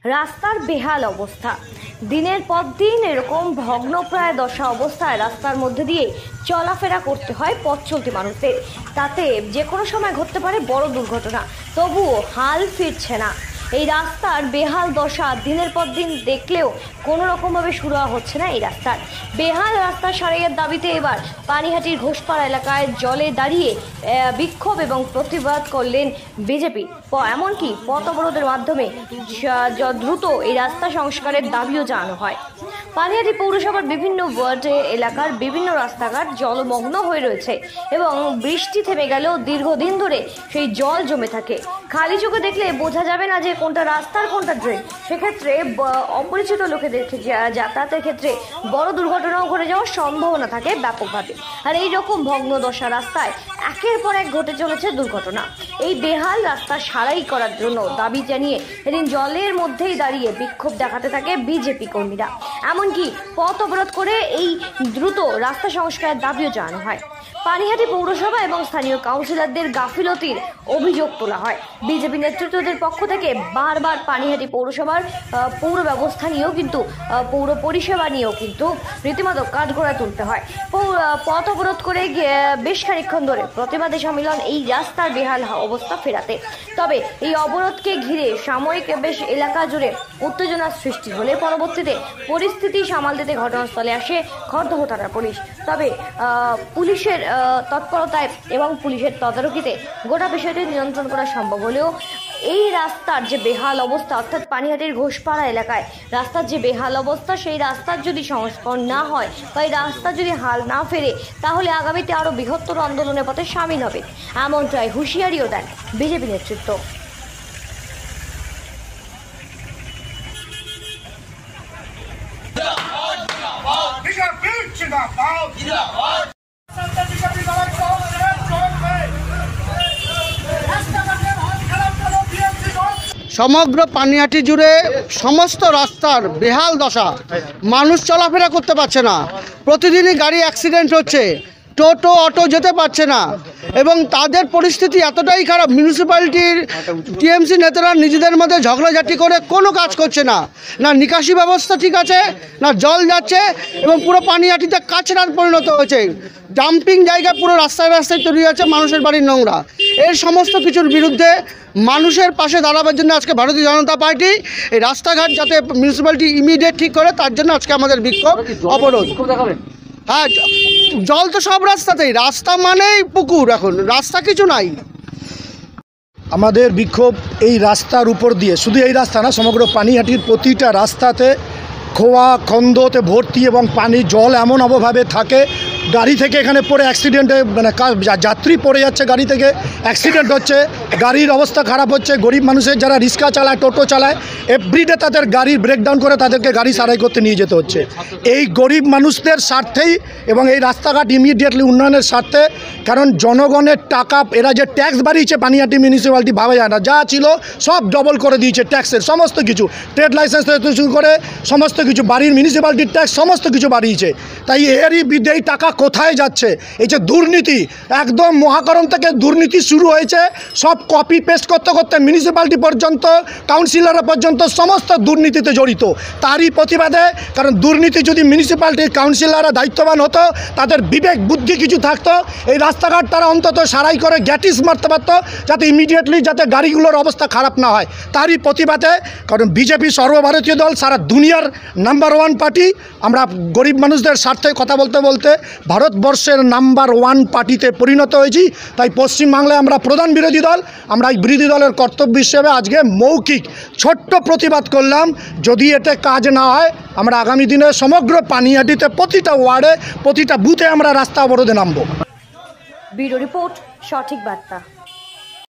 রাস্তার বেহাল অবস্থা। দিনের পর দিন এরকম ভগ্নপ্রায় দশা অবস্থায় রাস্তার মধ্যে দিয়ে চলাফেরা করতে হয় পথ চলতি মানুষদের। তাতে যে কোনো সময় ঘটতে পারে বড় দুর্ঘটনা, তবুও হাল ফিরছে না। এই রাস্তার বেহাল দশা দিনের পর দিন দেখলেও কোনো রকমভাবে সুরাহা হচ্ছে না এই রাস্তার। বেহাল রাস্তা সারাইয়ের দাবিতে এবার পানিহাটির ঘোষপাড়া এলাকায় জলে দাঁড়িয়ে বিক্ষোভ এবং প্রতিবাদ করলেন বিজেপি। এমনকি পথ অবরোধের মাধ্যমে দ্রুত এই রাস্তা সংস্কারের দাবিও জানানো হয়। পানিহাটি পৌরসভার বিভিন্ন ওয়ার্ডে এলাকার বিভিন্ন রাস্তাঘাট জলমগ্ন হয়ে রয়েছে এবং বৃষ্টি থেমে গেলেও দীর্ঘদিন ধরে সেই জল জমে থাকে। খালি চোখে দেখলে বোঝা যাবে না যে কোনটা রাস্তার কোনটা ড্রেন। সেক্ষেত্রে অপরিচিত লোকেদের যাতায়াতের ক্ষেত্রে বড় দুর্ঘটনাও ঘটে যাওয়ার সম্ভাবনা থাকে ব্যাপকভাবে। আর এই রকম ভগ্নদশা রাস্তায় একের পর এক ঘটে চলেছে দুর্ঘটনা। এই বেহাল রাস্তা সারাই করার জন্য দাবি জানিয়ে এদিন জলের মধ্যেই দাঁড়িয়ে বিক্ষোভ দেখাতে থাকে বিজেপি কর্মীরা। এমনকি পথ অবরোধ করে এই দ্রুত রাস্তা সংস্কারের দাবিও জানানো হয়। পানিহাটি পৌরসভা এবং স্থানীয় কাউন্সিলরদের গাফিলতির অভিযোগ তোলা হয়। বিজেপি নেতৃত্বদের পক্ষ থেকে বারবার পানিহাটি পৌরসভার পৌর ব্যবস্থা নিয়েও কিন্তু পৌর পরিষেবা নিয়েও কিন্তু রীতিমতো কাঠগড়ায় তুলতে হয়। পথ অবরোধ করে বেশ খানিকক্ষণ ধরে প্রতিবাদে সম্মিলন এই রাস্তার বেহাল অবস্থা ফেরাতে। তবে এই অবরোধকে ঘিরে সাময়িক বেশ এলাকা জুড়ে উত্তেজনার সৃষ্টি হলে পরবর্তীতে পরিস্থিতি সামাল দিতে ঘটনাস্থলে আসে খড়দহ থানার পুলিশ। তবে পুলিশের তৎপরতায় এবং পুলিশের তদারকিতে গোটা বিষয়টি নিয়ন্ত্রণ করা সম্ভব হলেও এই রাস্তার যে বেহাল অবস্থা, অর্থাৎ পানিহাটির ঘোষপাড়া এলাকায় রাস্তার যে বেহাল অবস্থা, সেই রাস্তার যদি সংস্কার না হয় বা এই রাস্তা যদি হাল না ফেরে, তাহলে আগামীতে আরও বৃহত্তর আন্দোলনের পথে সামিল হবে, এমনটাই হুঁশিয়ারিও দেন বিজেপি নেতৃত্ব। সমগ্র পানিহাটি জুড়ে সমস্ত রাস্তার বেহাল দশা, মানুষ চলাফেরা করতে পারছে না। প্রতিদিনই গাড়ি অ্যাক্সিডেন্ট হচ্ছে, টোটো অটো যেতে পারছে না এবং তাদের পরিস্থিতি এতটাই খারাপ, মিউনিসিপ্যালিটির টিএমসি নেতারা নিজেদের মধ্যে ঝগড়াঝাটি করে কোনো কাজ করছে না। না নিকাশি ব্যবস্থা ঠিক আছে, না জল যাচ্ছে এবং পুরো পানিহাটিতে কাচরার পরিণত হয়েছে। ডাম্পিং জায়গা পুরো রাস্তায় রাস্তায় তৈরি হচ্ছে, মানুষের বাড়ির নোংরা। এর সমস্ত কিছুর বিরুদ্ধে মানুষের পাশে দাঁড়াবার জন্য আজকে ভারতীয় জনতা পার্টি এই রাস্তাঘাট যাতে মিউনিসিপ্যালিটি ইমিডিয়েট ঠিক করে, তার জন্য আজকে আমাদের বিক্ষোভ অবরোধ। হ্যাঁ, জল তো সব রাস্তাতেই, রাস্তা মানেই পুকুর, এখন রাস্তা কিছু নাই। আমাদের বিক্ষোভ এই রাস্তার উপর দিয়ে, শুধু এই রাস্তা না, সমগ্র পানিহাটির প্রতিটা রাস্তাতে খোয়া খন্দতে ভর্তি এবং পানি জল এমন অভাবে থাকে, গাড়ি থেকে এখানে পড়ে অ্যাক্সিডেন্টে মানে যাত্রী পড়ে যাচ্ছে, গাড়ি থেকে অ্যাক্সিডেন্ট হচ্ছে, গাড়ির অবস্থা খারাপ হচ্ছে। গরিব মানুষের যারা রিক্সা চালায়, টোটো চালায়, এভরিডে তাদের গাড়ির ব্রেকডাউন করে তাদেরকে গাড়ি সারাই করতে নিয়ে যেতে হচ্ছে। এই গরিব মানুষদের স্বার্থেই এবং এই রাস্তাঘাট ইমিডিয়েটলি উন্নয়নের স্বার্থে, কারণ জনগণের টাকা এরা যে ট্যাক্স বাড়িয়েছে পানিহাটি মিউনিসিপ্যালিটি ভাবা যায় না, যা ছিল সব ডবল করে দিয়েছে ট্যাক্সের সমস্ত কিছু, ট্রেড লাইসেন্স থেকে শুরু করে সমস্ত কিছু, বাড়ির মিউনিসিপ্যালিটির ট্যাক্স সমস্ত কিছু বাড়িয়েছে। তাই এরই বিরুদ্ধে এই টাকা কোথায় যাচ্ছে? এই যে দুর্নীতি, একদম মহাকরণ থেকে দুর্নীতি শুরু হয়েছে, সব কপি পেস্ট করতে করতে মিউনিসিপ্যালিটি পর্যন্ত, কাউন্সিলর পর্যন্ত সমস্ত দুর্নীতিতে জড়িত। তারই প্রতিবাদে, কারণ দুর্নীতি যদি মিউনিসিপ্যালিটির কাউন্সিলররা দায়িত্ববান হতো, তাদের বিবেক বুদ্ধি কিছু থাকতো, এই রাস্তাঘাট তারা অন্তত সারাই করে গ্যাটিস মারতে পারত, যাতে ইমিডিয়েটলি যাতে গাড়িগুলোর অবস্থা খারাপ না হয়। তারই প্রতিবাদে, কারণ বিজেপি সর্বভারতীয় দল, সারা দুনিয়ার নাম্বার 1 পার্টি। আমরা গরিব মানুষদের স্বার্থে কথা বলতে বলতে ভারতবর্ষের নাম্বার 1 পার্টিতে পরিণত হয়েছি। তাই পশ্চিমবাংলায় আমরা প্রধান বিরোধী দল, আমরা এই বিরোধী দলের কর্তব্য হিসেবে আজকে মৌখিক ছোট্ট প্রতিবাদ করলাম। যদি এতে কাজ না হয়, আমরা আগামী দিনে সমগ্র পানিহাটিতে প্রতিটা ওয়ার্ডে, প্রতিটা বুথে আমরা রাস্তা অবরোধে নামব। ব্যুরো রিপোর্ট, সঠিক বার্তা।